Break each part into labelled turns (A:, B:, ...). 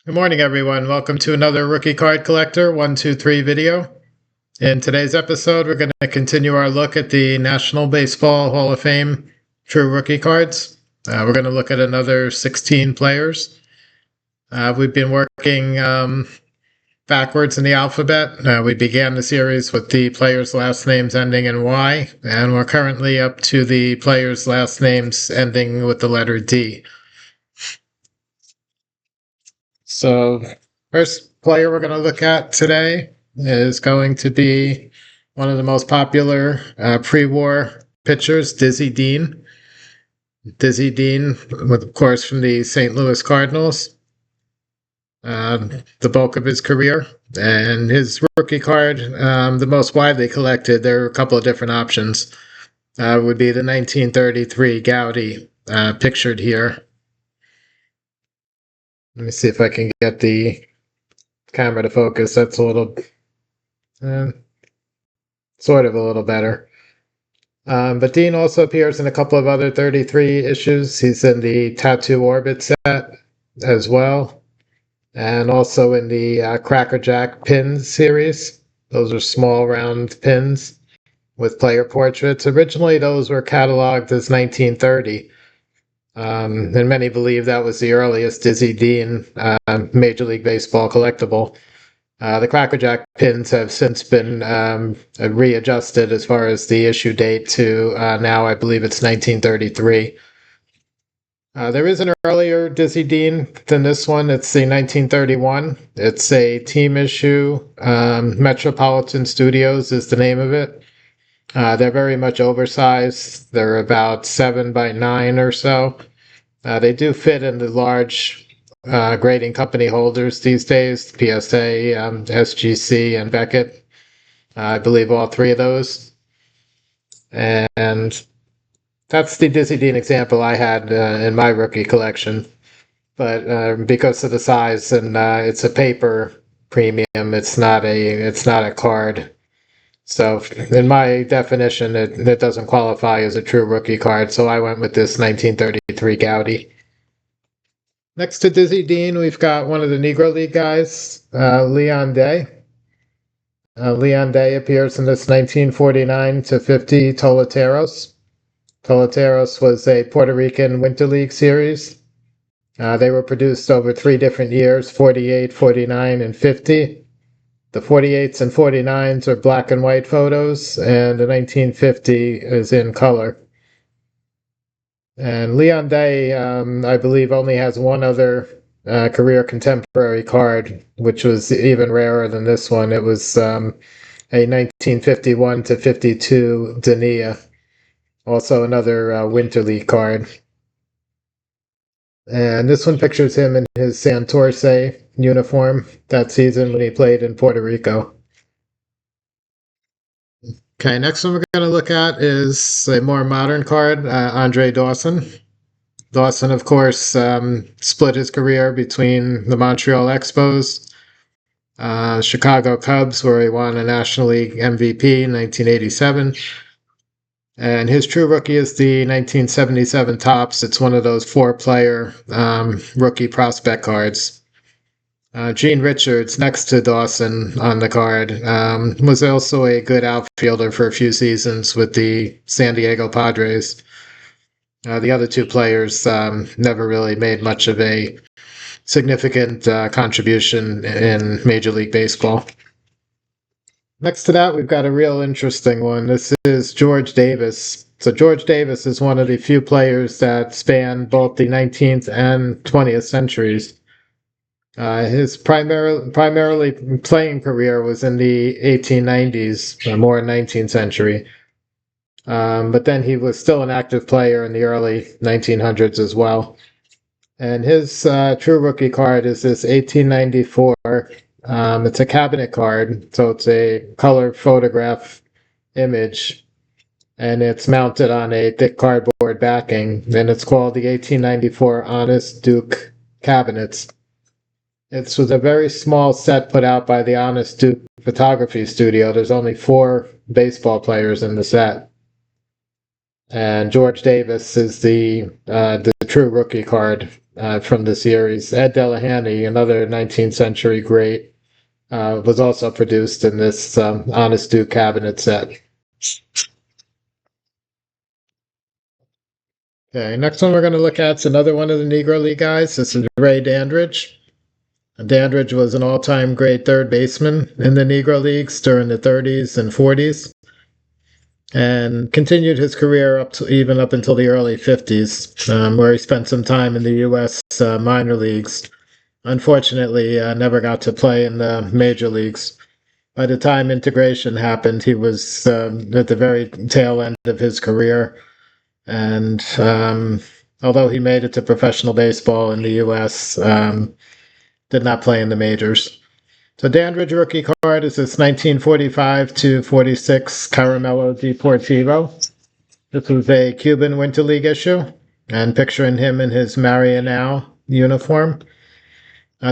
A: Good morning, everyone. Welcome to another Rookie Card Collector 123 video. In today's episode, we're going to continue our look at the National Baseball Hall of Fame True Rookie Cards. We're going to look at another 16 players. We've been working backwards in the alphabet. We began the series with the players' last names ending in Y, and we're currently up to the players' last names ending with the letter D. So, first player we're going to look at today is going to be one of the most popular pre-war pitchers, Dizzy Dean. Dizzy Dean, of course, from the St. Louis Cardinals, the bulk of his career. And his rookie card, the most widely collected, there are a couple of different options, would be the 1933 Gowdy, pictured here. Let me see if I can get the camera to focus. That's a little, sort of a little better. But Dean also appears in a couple of other 33 issues. He's in the Tattoo Orbit set as well, and also in the Cracker Jack Pins series. Those are small round pins with player portraits. Originally, those were cataloged as 1930. And many believe that was the earliest Dizzy Dean Major League Baseball collectible. The Cracker Jack pins have since been readjusted as far as the issue date to now, I believe it's 1933. There is an earlier Dizzy Dean than this one. It's the 1931. It's a team issue. Metropolitan Studios is the name of it. They're very much oversized. They're about 7 by 9 or so. They do fit in the large grading company holders these days, PSA, SGC, and Beckett. I believe all three of those. And that's the Dizzy Dean example I had in my rookie collection. But because of the size and it's a paper premium, it's not a card. So in my definition, it doesn't qualify as a true rookie card. So I went with this 1933 Gowdy. Next to Dizzy Dean, we've got one of the Negro League guys, Leon Day. Leon Day appears in this 1949 to 50 Toleteros. Toleteros was a Puerto Rican Winter League series. They were produced over 3 different years, 48, 49, and 50. The 48s and 49s are black and white photos, and the 1950 is in color. And Leon Day, I believe, only has one other career contemporary card, which was even rarer than this one. It was a 1951 to 52 Dania, also another Winter League card. And this one pictures him in his Santurce uniform that season when he played in Puerto Rico. Okay, next one we're going to look at is a more modern card, Andre Dawson. Dawson, of course, split his career between the Montreal Expos, Chicago Cubs, where he won a National League MVP in 1987. And his true rookie is the 1977 Topps. It's one of those 4-player rookie prospect cards. Gene Richards, next to Dawson on the card, was also a good outfielder for a few seasons with the San Diego Padres. The other 2 players never really made much of a significant contribution in Major League Baseball. Next to that, we've got a real interesting one. This is George Davis. So George Davis is one of the few players that span both the 19th and 20th centuries. His primarily playing career was in the 1890s, or more 19th century. But then he was still an active player in the early 1900s as well. And his true rookie card is this 1894. It's a cabinet card, so it's a color photograph image, and it's mounted on a thick cardboard backing, and it's called the 1894 Honest Duke Cabinets. It was a very small set put out by the Honest Duke Photography Studio. There's only 4 baseball players in the set. And George Davis is the true rookie card from the series. Ed Delahanty, another 19th century great, was also produced in this Honest Duke cabinet set. Okay, next one we're going to look at is another one of the Negro League guys. This is Ray Dandridge. Dandridge was an all-time great third baseman in the Negro Leagues during the 30s and 40s, and continued his career even up until the early 50s, where he spent some time in the U.S. Minor leagues. Unfortunately, never got to play in the major leagues. By the time integration happened, he was at the very tail end of his career. And although he made it to professional baseball in the U.S., did not play in the majors. So Dandridge rookie card is this 1945 to 46 Caramelo Deportivo. This was a Cuban Winter League issue, and picturing him in his Marianao uniform.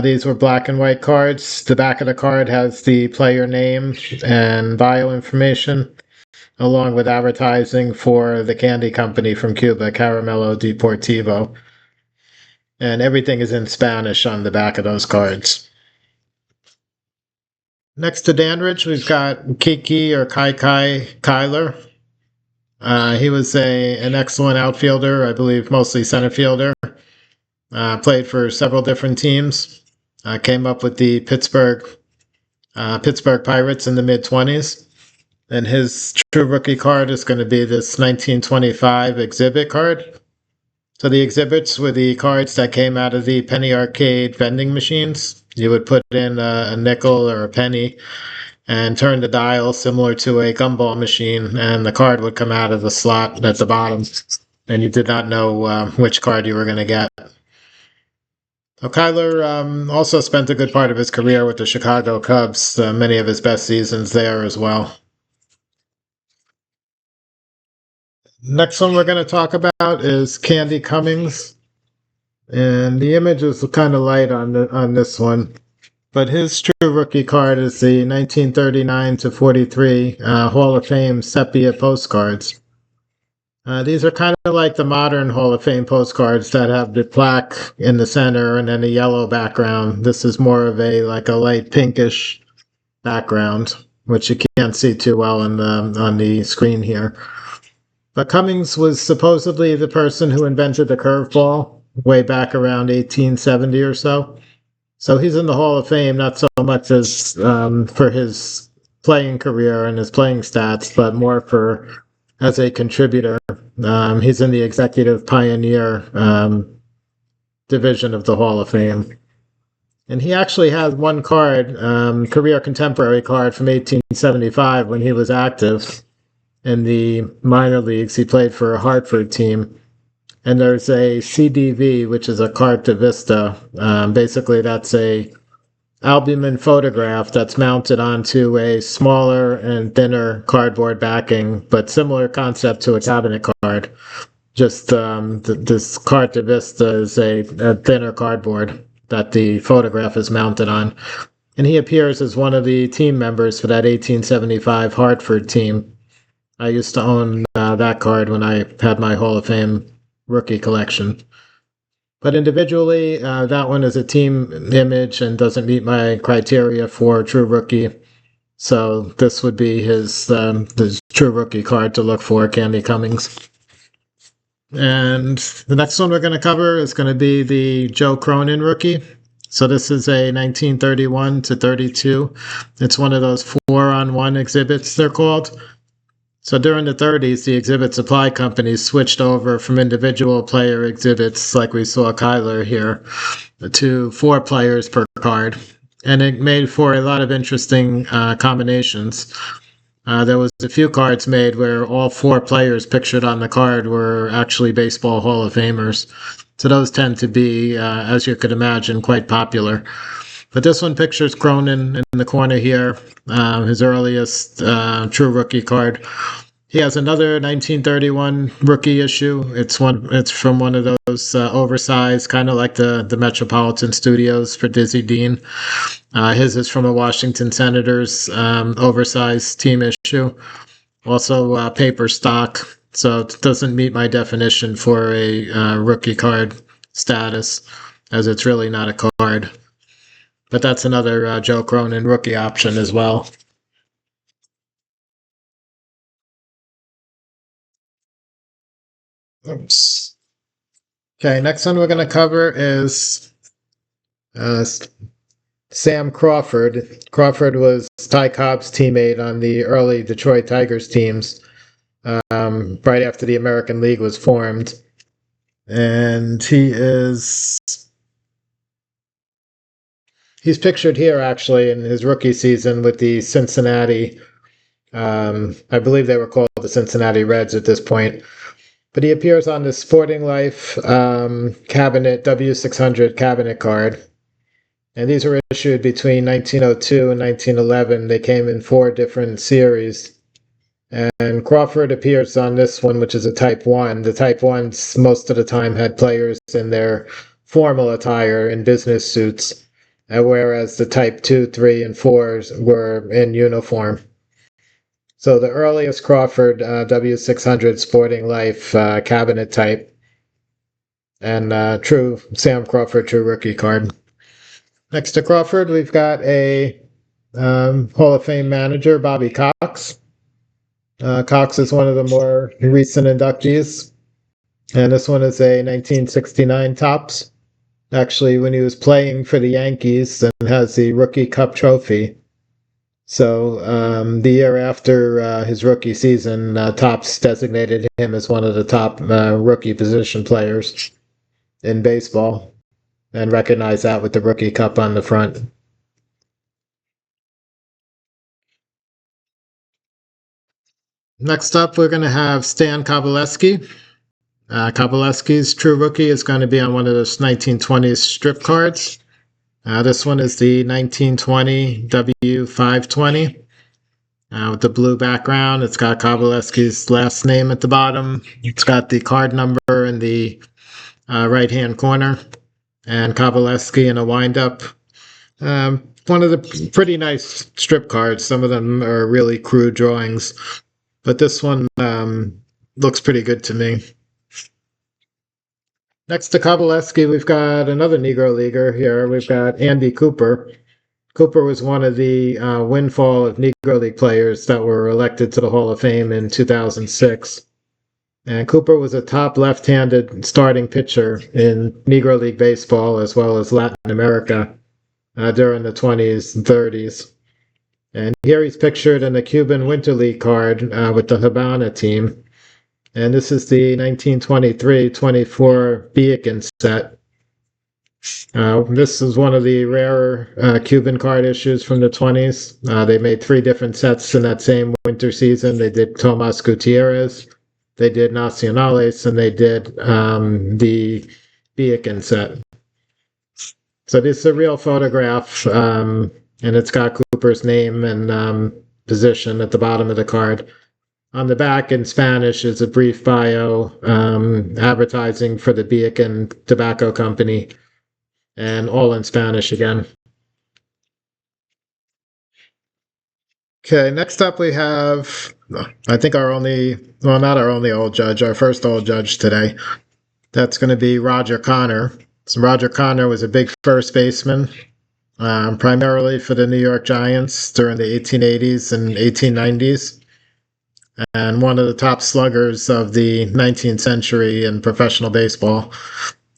A: These were black and white cards. The back of the card has the player name and bio information, along with advertising for the candy company from Cuba, Caramelo Deportivo. And everything is in Spanish on the back of those cards. Next to Dandridge, we've got Kiki or Kai Kyler. He was an excellent outfielder, I believe mostly center fielder. Played for several different teams. Came up with the Pittsburgh Pirates in the mid-20s. And his true rookie card is going to be this 1925 exhibit card. So the exhibits were the cards that came out of the penny arcade vending machines. You would put in a nickel or a penny and turn the dial similar to a gumball machine, and the card would come out of the slot at the bottom, and you did not know which card you were going to get. So Kyler also spent a good part of his career with the Chicago Cubs, many of his best seasons there as well. Next one we're going to talk about is Candy Cummings, and the image is kind of light on this one, but his true rookie card is the 1939 to 43 Hall of Fame sepia postcards. These are kind of like the modern Hall of Fame postcards that have the plaque in the center and then a yellow background. This is more of a light pinkish background, which you can't see too well on the screen here. But Cummings was supposedly the person who invented the curveball way back around 1870 or so. So he's in the Hall of Fame, not so much as for his playing career and his playing stats, but more for as a contributor. He's in the executive pioneer division of the Hall of Fame. And he actually has one card, career contemporary card from 1875 when he was active in the minor leagues. He played for a Hartford team. And there's a CDV, which is a Carta Vista. Basically, that's a albumin photograph that's mounted onto a smaller and thinner cardboard backing, but similar concept to a cabinet card. Just this Carta Vista is a thinner cardboard that the photograph is mounted on. And he appears as one of the team members for that 1875 Hartford team. I used to own that card when I had my Hall of Fame rookie collection. But individually, that one is a team image and doesn't meet my criteria for true rookie. So this would be his true rookie card to look for, Candy Cummings. And the next one we're going to cover is going to be the Joe Cronin rookie. So this is a 1931 to 32. It's one of those 4-on-1 exhibits, they're called. So during the 30s, the exhibit supply companies switched over from individual player exhibits, like we saw Kyler here, to 4 players per card. And it made for a lot of interesting combinations. There was a few cards made where all 4 players pictured on the card were actually Baseball Hall of Famers. So those tend to be, as you could imagine, quite popular. But this one pictures Cronin in the corner here, his earliest true rookie card. He has another 1931 rookie issue. It's from one of those oversized, kind of like the Metropolitan Studios for Dizzy Dean. His is from a Washington Senators oversized team issue. Also paper stock, so it doesn't meet my definition for a rookie card status, as it's really not a card. But that's another Joe Cronin rookie option as well. Oops. Okay, next one we're going to cover is Sam Crawford. Crawford was Ty Cobb's teammate on the early Detroit Tigers teams right after the American League was formed. And he's pictured here actually in his rookie season with the Cincinnati, I believe they were called the Cincinnati Reds at this point. But he appears on the Sporting Life cabinet, W600 cabinet card. And these were issued between 1902 and 1911. They came in 4 different series. And Crawford appears on this one, which is a Type 1. The Type 1s most of the time had players in their formal attire in business suits, whereas the Type 2, 3, and 4s were in uniform. So the earliest Crawford W600 Sporting Life cabinet type, and true Sam Crawford true rookie card. Next to Crawford, we've got a Hall of Fame manager, Bobby Cox. Cox is one of the more recent inductees, and this one is a 1969 Topps. Actually, when he was playing for the Yankees, and has the Rookie Cup trophy. So the year after his rookie season, Topps designated him as one of the top rookie position players in baseball, and recognized that with the Rookie Cup on the front. Next up, we're going to have Stan Kowaleski. Kowaleski's true rookie is going to be on one of those 1920s strip cards. This one is the 1920 W520 with the blue background. It's got Kowaleski's last name at the bottom. It's got the card number in the right-hand corner, and Kowaleski in a wind-up. One of the pretty nice strip cards. Some of them are really crude drawings, but this one looks pretty good to me. Next to Kowaleski, we've got another Negro Leaguer here. We've got Andy Cooper. Cooper was one of the windfall of Negro League players that were elected to the Hall of Fame in 2006. And Cooper was a top left-handed starting pitcher in Negro League baseball as well as Latin America during the 20s and 30s. And here he's pictured in the Cuban Winter League card with the Habana team. And this is the 1923-24 Beacon set. This is one of the rarer Cuban card issues from the 20s. They made 3 different sets in that same winter season. They did Tomas Gutierrez, they did Nacionales, and they did the Beacon set. So this is a real photograph, and it's got Cooper's name and position at the bottom of the card. On the back in Spanish is a brief bio advertising for the Beacon Tobacco Company, and all in Spanish again. Okay, next up we have, I think not our only old judge, our first old judge today. That's going to be Roger Connor. So Roger Connor was a big first baseman, primarily for the New York Giants during the 1880s and 1890s. And one of the top sluggers of the 19th century in professional baseball.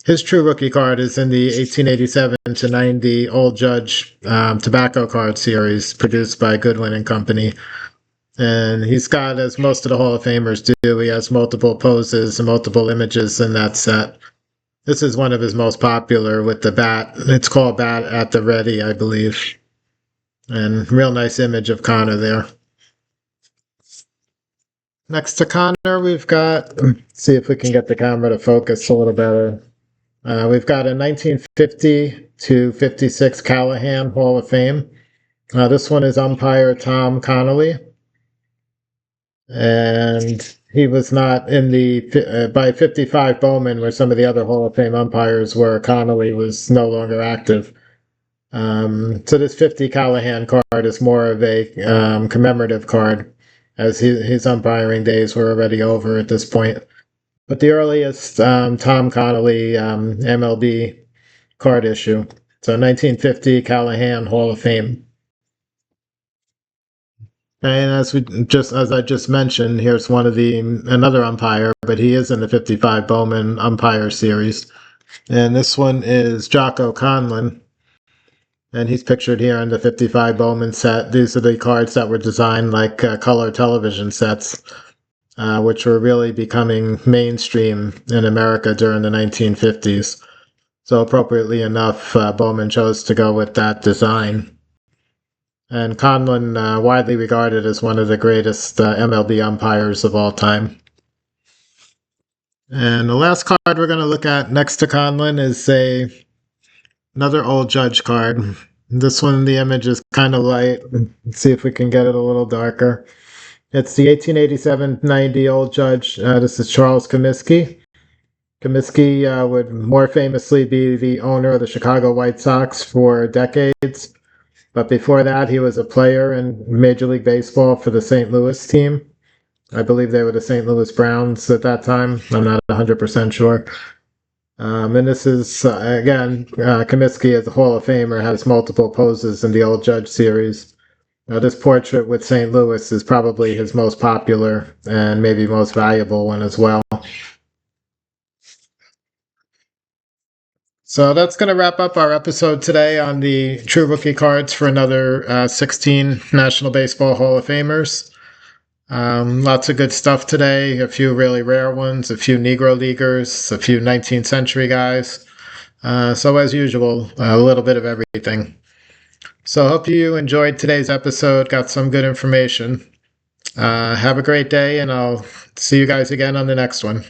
A: His true rookie card is in the 1887 to 90 Old Judge tobacco card series produced by Goodwin and Company. And he's got, as most of the Hall of Famers do, he has multiple poses and multiple images in that set. This is one of his most popular with the bat. It's called Bat at the Ready, I believe. And real nice image of Connor there. Next to Connor, we've got, see if we can get the camera to focus a little better. We've got a 1950 to 56 Callahan Hall of Fame. This one is umpire Tom Connolly. And he was not in the, by 55 Bowman, where some of the other Hall of Fame umpires were, Connolly was no longer active. So this 50 Callahan card is more of a commemorative card, as his umpiring days were already over at this point. but the earliest Tom Connolly MLB card issue. So 1950 Callahan Hall of Fame. And as I just mentioned, here's one of the another umpire, but he is in the 55 Bowman umpire series. And this one is Jocko Conlon. And he's pictured here in the 55 Bowman set. These are the cards that were designed like color television sets, which were really becoming mainstream in America during the 1950s. So appropriately enough, Bowman chose to go with that design. And Conlon, widely regarded as one of the greatest MLB umpires of all time. And the last card we're going to look at next to Conlon is another old Judge card. This one, the image is kind of light. Let's see if we can get it a little darker. It's the 1887-90 Old Judge. This is Charles Comiskey. Comiskey would more famously be the owner of the Chicago White Sox for decades. But before that, he was a player in Major League Baseball for the St. Louis team. I believe they were the St. Louis Browns at that time. I'm not 100% sure. And this is, again, Comiskey as a Hall of Famer has multiple poses in the Old Judge series. This portrait with St. Louis is probably his most popular and maybe most valuable one as well. So that's going to wrap up our episode today on the True Rookie cards for another 16 National Baseball Hall of Famers. Lots of good stuff today, a few really rare ones, a few Negro Leaguers, a few 19th century guys. So as usual, a little bit of everything. So I hope you enjoyed today's episode, got some good information. Have a great day, and I'll see you guys again on the next one.